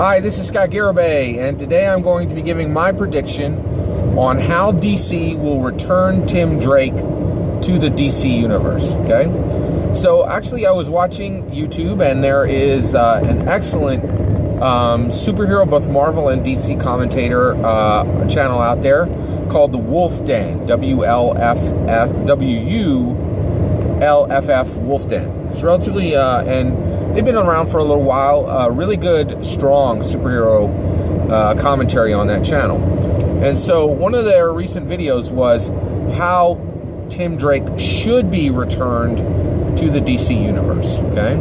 Hi, this is Scott Garibay, and today I'm going to be giving my prediction on how DC will return Tim Drake to the DC universe, okay? So actually I was watching YouTube, and there is an excellent superhero, both Marvel and DC commentator channel out there called The Wolf Den, WULFF Wolf Den. It's relatively, and they've been around for a little while. Really good, strong superhero commentary on that channel. And so one of their recent videos was how Tim Drake should be returned to the DC universe, okay?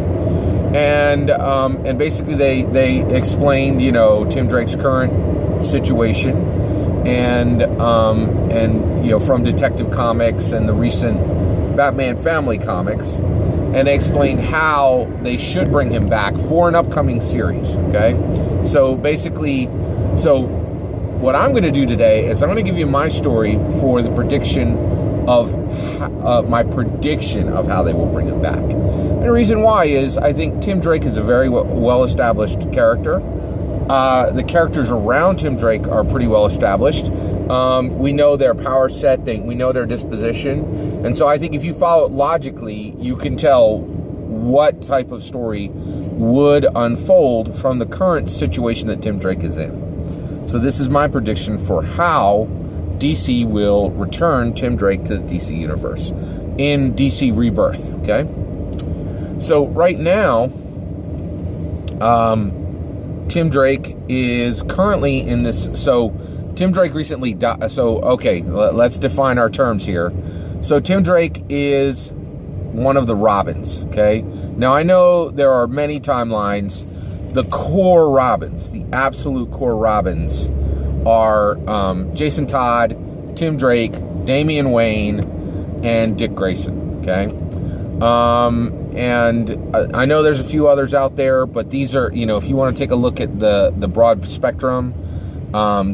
And basically they explained, you know, Tim Drake's current situation and you know, from Detective Comics and the recent Batman Family Comics, and they explained how they should bring him back for an upcoming series, okay? So basically, what I'm going to do today is I'm going to give you my story for the prediction of my prediction of how they will bring him back. And the reason why is I think Tim Drake is a very well-established character. The characters around Tim Drake are pretty well established. We know their power set, we know their disposition. And so I think if you follow it logically, you can tell what type of story would unfold from the current situation that Tim Drake is in. So this is my prediction for how DC will return Tim Drake to the DC universe in DC Rebirth, okay? So right now, Tim Drake is currently in this, so Tim Drake recently died, so okay, let's define our terms here. So Tim Drake is one of the Robins, okay? Now I know there are many timelines. The core Robins, the absolute core Robins are Jason Todd, Tim Drake, Damian Wayne, and Dick Grayson, okay? And I know there's a few others out there, but these are, you know, if you want to take a look at the broad spectrum,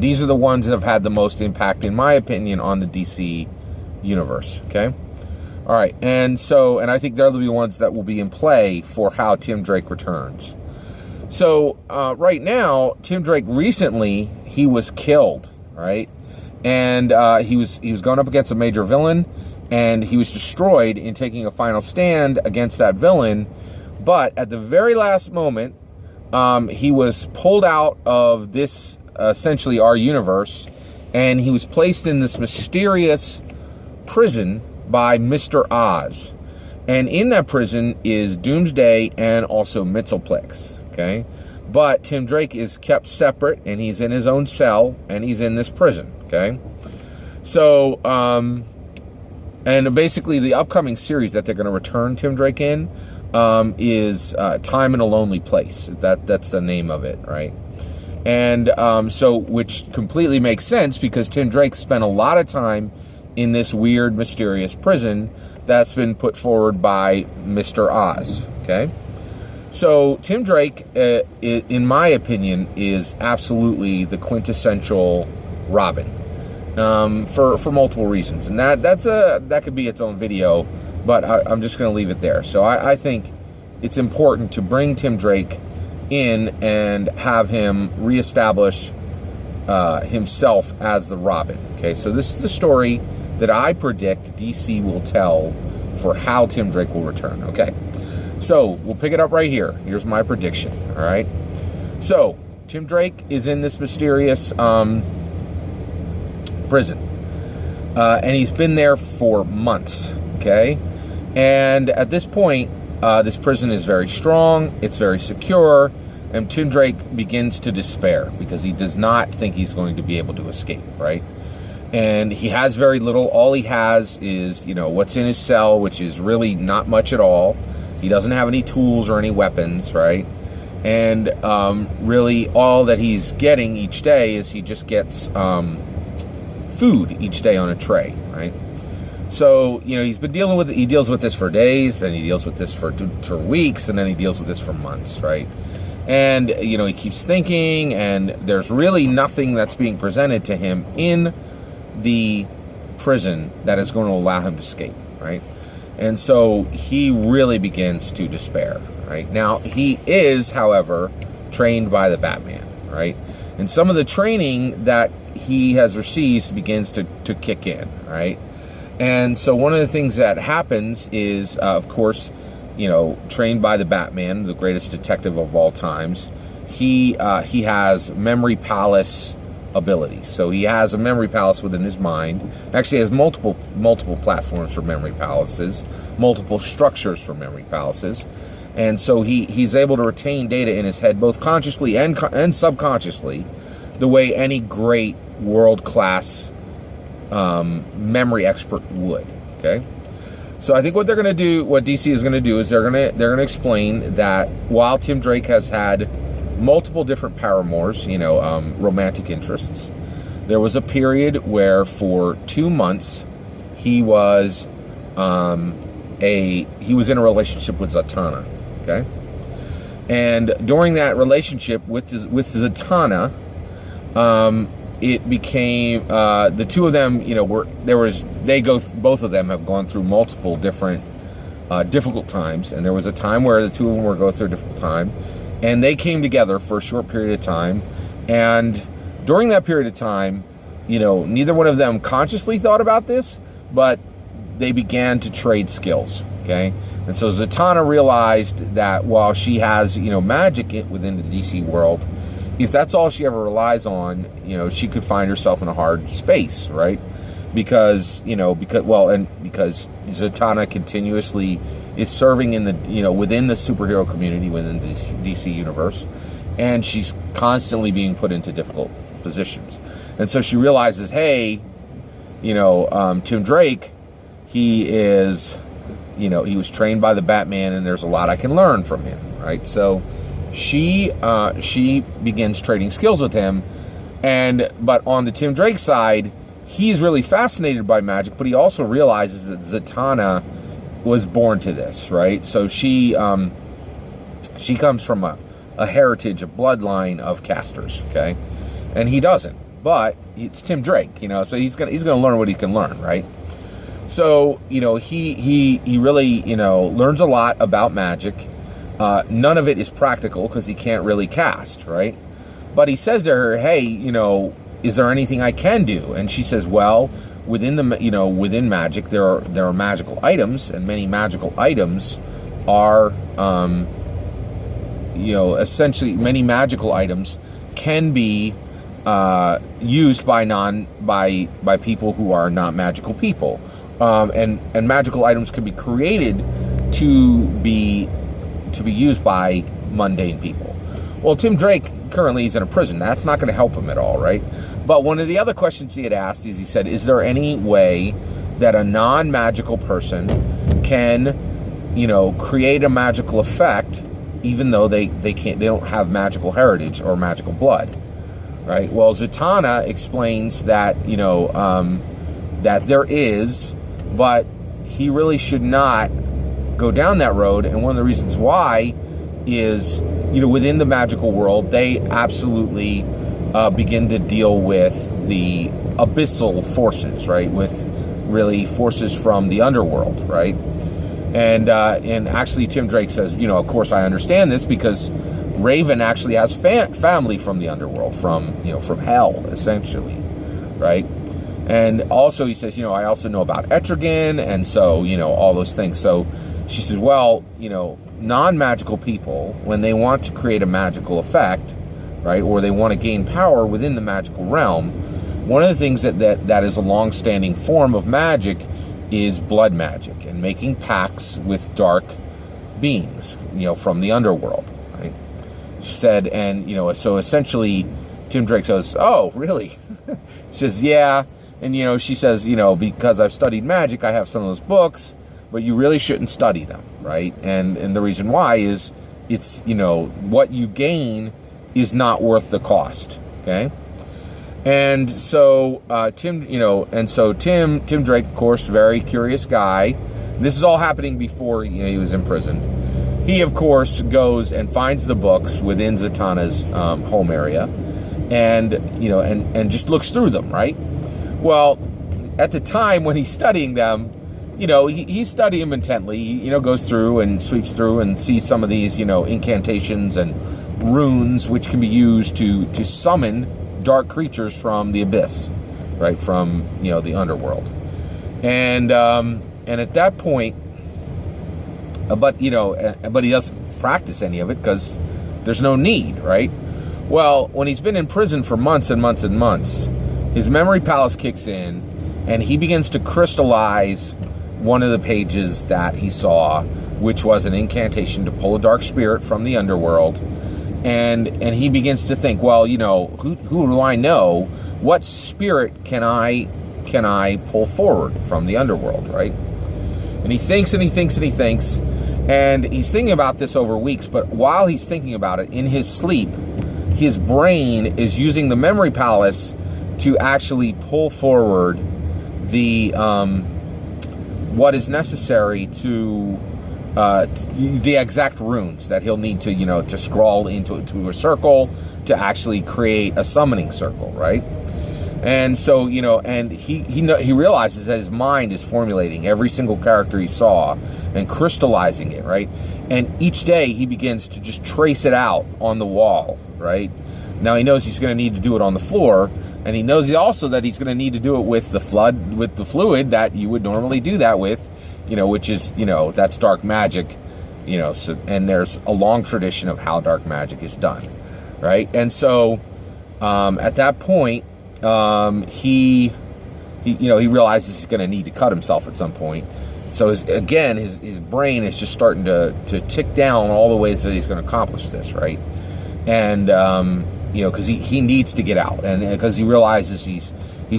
these are the ones that have had the most impact, in my opinion, on the DC universe, okay? All right, and I think they'll be the ones that will be in play for how Tim Drake returns. So right now, Tim Drake recently, he was killed, right? And he was going up against a major villain, and he was destroyed in taking a final stand against that villain. But at the very last moment, he was pulled out of this, essentially our universe, and he was placed in this mysterious prison by Mr. Oz. And in that prison is Doomsday and also Mxyzptlk, okay? But Tim Drake is kept separate, and he's in his own cell, and he's in this prison, okay? So, and basically the upcoming series that they're going to return Tim Drake in is Time in a Lonely Place. That's the name of it, right? And so, which completely makes sense because Tim Drake spent a lot of time in this weird, mysterious prison that's been put forward by Mr. Oz, okay? So Tim Drake, in my opinion, is absolutely the quintessential Robin, for multiple reasons, and that could be its own video, but I'm just going to leave it there. So I think it's important to bring Tim Drake in and have him reestablish himself as the Robin. Okay, so this is the story that I predict DC will tell for how Tim Drake will return. Okay, so we'll pick it up right here. Here's my prediction. All right, so Tim Drake is in this mysterious prison, and he's been there for months. Okay, and at this point, this prison is very strong, it's very secure, and Tim Drake begins to despair because he does not think he's going to be able to escape, right? And he has very little. All he has is, you know, what's in his cell, which is really not much at all. He doesn't have any tools or any weapons, right? And really all that he's getting each day is he just gets food each day on a tray, right? So, you know, he's been dealing with it. He deals with this for days, then he deals with this for weeks, and then he deals with this for months, right? And, you know, he keeps thinking, and there's really nothing that's being presented to him in the prison that is going to allow him to escape, right? And so he really begins to despair, right? Now, he is, however, trained by the Batman, right? And some of the training that he has received begins to kick in, right? And so one of the things that happens is, of course, trained by the Batman, the greatest detective of all times, he has memory palace abilities. So he has a memory palace within his mind. Actually, he has multiple platforms for memory palaces, multiple structures for memory palaces. And so he's able to retain data in his head, both consciously and subconsciously, the way any great world-class memory expert would. Okay, so I think what they're going to do, what DC is going to do, is they're going to explain that while Tim Drake has had multiple different paramours, romantic interests, there was a period where for 2 months he was in a relationship with Zatanna. Okay, and during that relationship with Zatanna, it became the two of them. Both of them have gone through multiple different difficult times, and there was a time where the two of them were going through a difficult time, and they came together for a short period of time. And during that period of time, neither one of them consciously thought about this, but they began to trade skills. Okay, and so Zatanna realized that while she has magic within the DC world, if that's all she ever relies on, she could find herself in a hard space, right? Because Zatanna continuously is serving in the within the superhero community within the DC universe, and she's constantly being put into difficult positions. And so she realizes, hey, Tim Drake, he is, he was trained by the Batman, and there's a lot I can learn from him, right? So she begins trading skills with him, but on the Tim Drake side, he's really fascinated by magic, but he also realizes that Zatanna was born to this, right? So she comes from a heritage, a bloodline of casters, okay, and he doesn't. But it's Tim Drake, so he's gonna learn what he can learn, right? So he really learns a lot about magic. None of it is practical because he can't really cast, right? But he says to her, hey, is there anything I can do? And she says, well, within magic, there are magical items, and many magical items are, essentially many magical items can be used by people who are not magical people, and magical items can be created to be used by mundane people. Well, Tim Drake currently is in a prison. That's not going to help him at all, right? But one of the other questions he had asked is, he said, is there any way that a non-magical person can, create a magical effect, even though they don't have magical heritage or magical blood, right? Well, Zatanna explains that, that there is, but he really should not go down that road. And one of the reasons why is, within the magical world, they absolutely begin to deal with the abyssal forces, right? With really forces from the underworld, right? And actually Tim Drake says, of course I understand this, because Raven actually has family from the underworld, from hell, essentially, right? And also he says, I also know about Etrigan, and so, all those things. So she says, well, non-magical people, when they want to create a magical effect, right, or they want to gain power within the magical realm, one of the things that is a long-standing form of magic is blood magic, and making pacts with dark beings, from the underworld, right? She said, and, so essentially Tim Drake says, oh, really? She says, yeah. And, she says, because I've studied magic, I have some of those books, but you really shouldn't study them, right? And the reason why is it's, what you gain is not worth the cost, okay? And so Tim Drake, of course, very curious guy. This is all happening before he was imprisoned. He, of course, goes and finds the books within Zatanna's home area, and and just looks through them, right? Well, at the time when he's studying them, he's studying them intently. He, goes through and sweeps through and sees some of these, incantations and runes which can be used to summon dark creatures from the abyss, right, from, you know, the underworld. And at that point, but he doesn't practice any of it because there's no need, right? Well, when he's been in prison for months and months and months, his memory palace kicks in, and he begins to crystallize one of the pages that he saw, which was an incantation to pull a dark spirit from the underworld. And he begins to think, well, you know, who do I know? What spirit can I pull forward from the underworld, right? And he thinks and he thinks and he thinks, and he's thinking about this over weeks. But while he's thinking about it, in his sleep, his brain is using the memory palace to actually pull forward the what is necessary to the exact runes that he'll need to, you know, to scrawl into a circle to actually create a summoning circle, right? And so, you know, and he realizes that his mind is formulating every single character he saw and crystallizing it, right? And each day he begins to just trace it out on the wall, right? Now he knows he's going to need to do it on the floor, and he knows also that he's going to need to do it with the fluid that you would normally do that with, you know, which is, you know, that's dark magic, you know. So, and there's a long tradition of how dark magic is done, right? And so at that point, he realizes he's going to need to cut himself at some point. So his brain is just starting to tick down all the ways that he's going to accomplish this, right? And you know, because he needs to get out, and because he realizes he's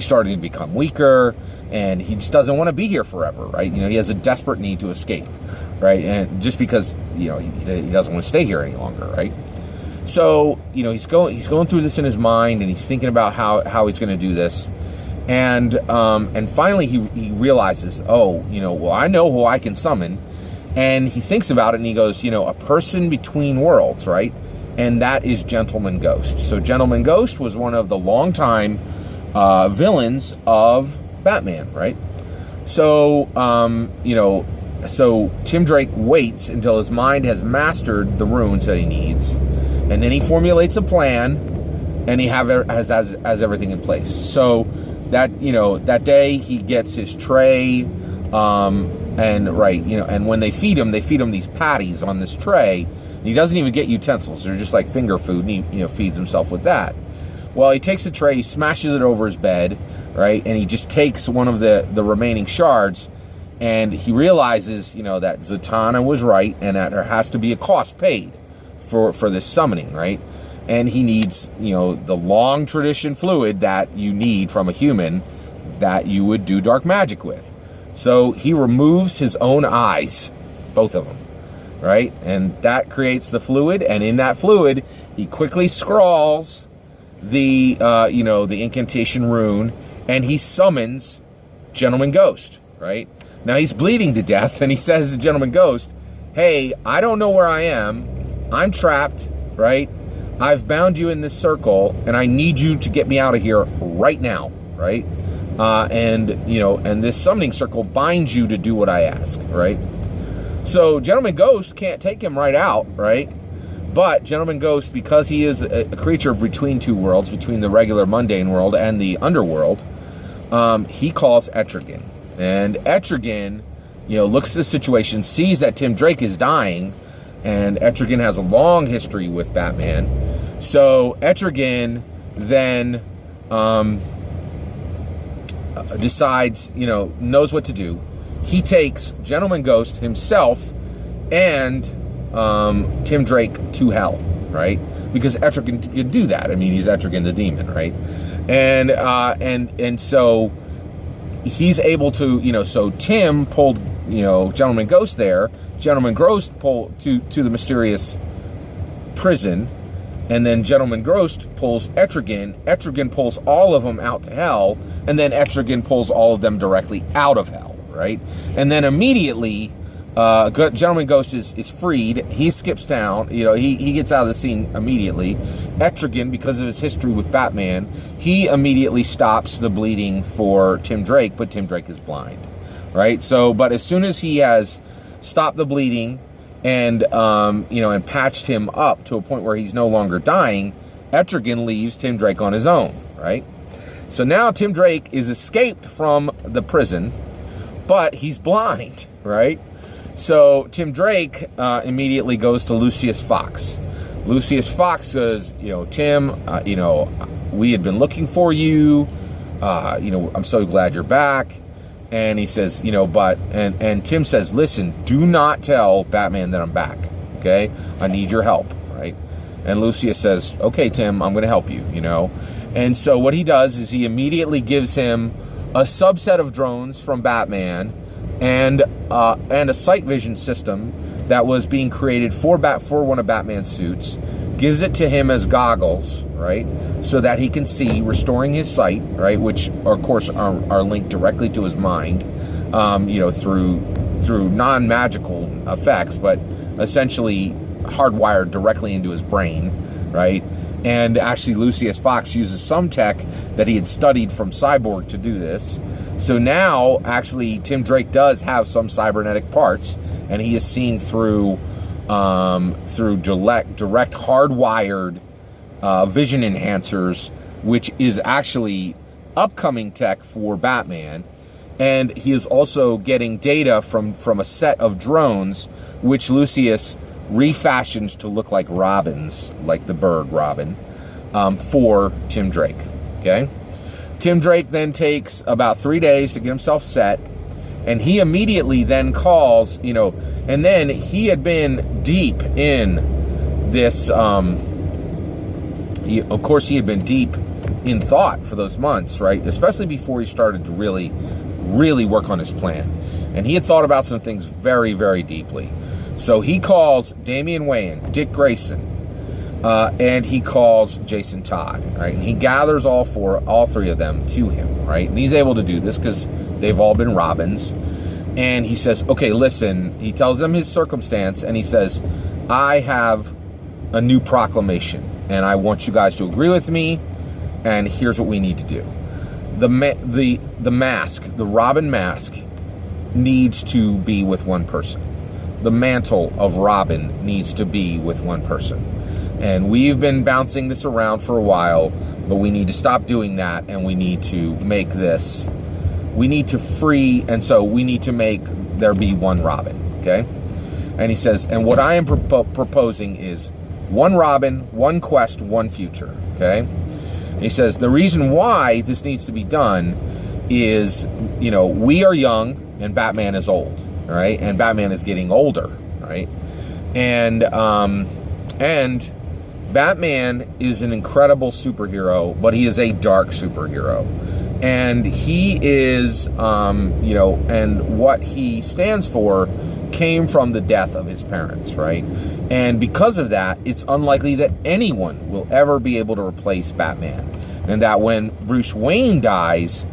starting to become weaker, and he just doesn't want to be here forever, right? You know, he has a desperate need to escape, right? And just because, you know, he doesn't want to stay here any longer, right? So, you know, he's going through this in his mind, and he's thinking about how he's going to do this, and finally he realizes, oh, you know, well, I know who I can summon, and he thinks about it, and he goes, you know, a person between worlds, right? And that is Gentleman Ghost. So Gentleman Ghost was one of the longtime villains of Batman, right? So, you know, so Tim Drake waits until his mind has mastered the runes that he needs, and then he formulates a plan, and he has everything in place. So that, you know, that day he gets his tray, and right, you know, and when they feed him these patties on this tray. He doesn't even get utensils. They're just like finger food, and he, you know, feeds himself with that. Well, he takes the tray, he smashes it over his bed, right? And he just takes one of the remaining shards, and he realizes, you know, that Zatanna was right, and that there has to be a cost paid for this summoning, right? And he needs, you know, the long tradition fluid that you need from a human that you would do dark magic with. So he removes his own eyes, both of them, right? And that creates the fluid, and in that fluid, he quickly scrawls the, you know, the incantation rune, and he summons Gentleman Ghost, right? Now he's bleeding to death, and he says to Gentleman Ghost, hey, I don't know where I am. I'm trapped, right? I've bound you in this circle, and I need you to get me out of here right now, right? And, you know, and this summoning circle binds you to do what I ask, right? So Gentleman Ghost can't take him right out, right? But Gentleman Ghost, because he is a creature between two worlds, between the regular mundane world and the underworld, he calls Etrigan. And Etrigan, you know, looks at the situation, sees that Tim Drake is dying, and Etrigan has a long history with Batman. So Etrigan then decides, you know, knows what to do. He takes Gentleman Ghost himself and Tim Drake to hell, right? Because Etrigan can do that. I mean, he's Etrigan the demon, right? And so he's able to, you know, so Tim pulled, you know, Gentleman Ghost there. Gentleman Ghost pulled to the mysterious prison, and then Gentleman Ghost pulls Etrigan. Etrigan pulls all of them out to hell, and then Etrigan pulls all of them directly out of hell, right? And then immediately, Gentleman Ghost is freed. He skips town. You know, he gets out of the scene immediately. Etrigan, because of his history with Batman, he immediately stops the bleeding for Tim Drake, but Tim Drake is blind, right? So, but as soon as he has stopped the bleeding and and patched him up to a point where he's no longer dying, Etrigan leaves Tim Drake on his own, right? So now Tim Drake is escaped from the prison, but he's blind, right? So Tim Drake immediately goes to Lucius Fox. Lucius Fox says, Tim, we had been looking for you. I'm so glad you're back. And he says, and Tim says, listen, do not tell Batman that I'm back, okay? I need your help, right? And Lucius says, okay, Tim, I'm going to help you, And so what he does is he immediately gives him a subset of drones from Batman and a sight vision system that was being created for one of Batman's suits, gives it to him as goggles, right, so that he can see, restoring his sight, right, which of course are linked directly to his mind, through non-magical effects, but essentially hardwired directly into his brain, right? And actually Lucius Fox uses some tech that he had studied from Cyborg to do this. So now, actually, Tim Drake does have some cybernetic parts, and he is seeing through direct hardwired vision enhancers, which is actually upcoming tech for Batman. And he is also getting data from a set of drones, which Lucius refashions to look like robins, like the bird robin, for Tim Drake. Okay? Tim Drake then takes about 3 days to get himself set, and he immediately then calls, and then he had been deep in this, of course he had been deep in thought for those months, right? Especially before he started to really, really work on his plan. And he had thought about some things very, very deeply. So he calls Damian Wayne, Dick Grayson, and he calls Jason Todd, right? And he gathers all three of them to him, right? And he's able to do this because they've all been Robins. And he says, okay, listen, he tells them his circumstance, and he says, I have a new proclamation, and I want you guys to agree with me, and here's what we need to do. The mask, the Robin mask, needs to be with one person. The mantle of Robin needs to be with one person. And we've been bouncing this around for a while, but we need to stop doing that, and we need to make this, we need to free, and so we need to make there be one Robin, okay? And he says, and what I am proposing is one Robin, one quest, one future, okay? And he says, the reason why this needs to be done is, we are young, and Batman is old, right? And Batman is getting older, right? And Batman is an incredible superhero, but he is a dark superhero. And he is, and what he stands for came from the death of his parents, right? And because of that, it's unlikely that anyone will ever be able to replace Batman. And that when Bruce Wayne dies,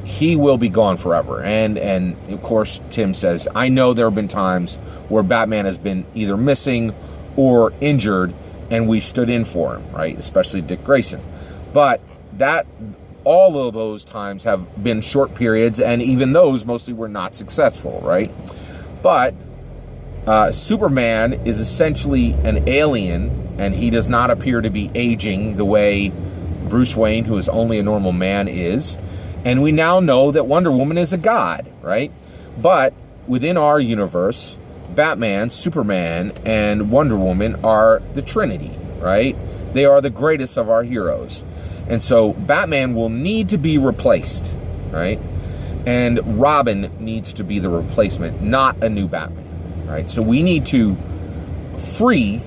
he will be gone forever. And of course, Tim says, I know there have been times where Batman has been either missing or injured, and we stood in for him, right? Especially Dick Grayson. But all of those times have been short periods, and even those mostly were not successful, right? But Superman is essentially an alien, and he does not appear to be aging the way Bruce Wayne, who is only a normal man, is. And we now know that Wonder Woman is a god, right? But within our universe, Batman, Superman, and Wonder Woman are the Trinity, right? They are the greatest of our heroes. And so Batman will need to be replaced, right? And Robin needs to be the replacement, not a new Batman, right? So we need to free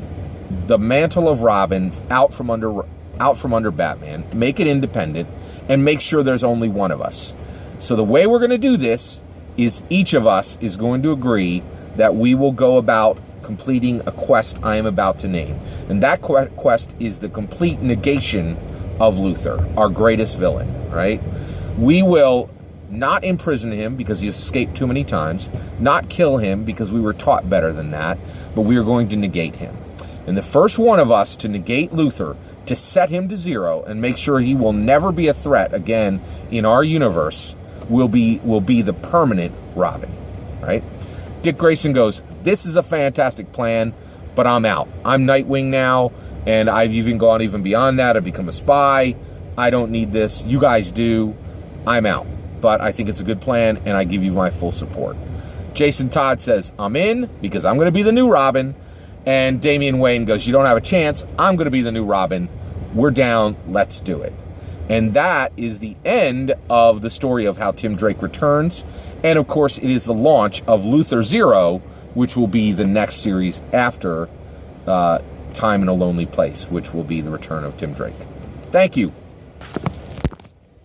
the mantle of Robin out from under Batman, make it independent, and make sure there's only one of us. So the way we're going to do this is each of us is going to agree that we will go about completing a quest I am about to name. And that quest is the complete negation of Luthor, our greatest villain, right? We will not imprison him because he's escaped too many times, not kill him because we were taught better than that, but we are going to negate him. And the first one of us to negate Luthor, to set him to zero and make sure he will never be a threat again in our universe, will be the permanent Robin, right? Dick Grayson goes, this is a fantastic plan, but I'm out. I'm Nightwing now, and I've even gone even beyond that. I've become a spy. I don't need this. You guys do. I'm out. But I think it's a good plan, and I give you my full support. Jason Todd says, I'm in, because I'm going to be the new Robin. And Damian Wayne goes, you don't have a chance. I'm going to be the new Robin. We're down. Let's do it. And that is the end of the story of how Tim Drake returns. And, of course, it is the launch of Luthor Zero, which will be the next series after Time in a Lonely Place, which will be the return of Tim Drake. Thank you.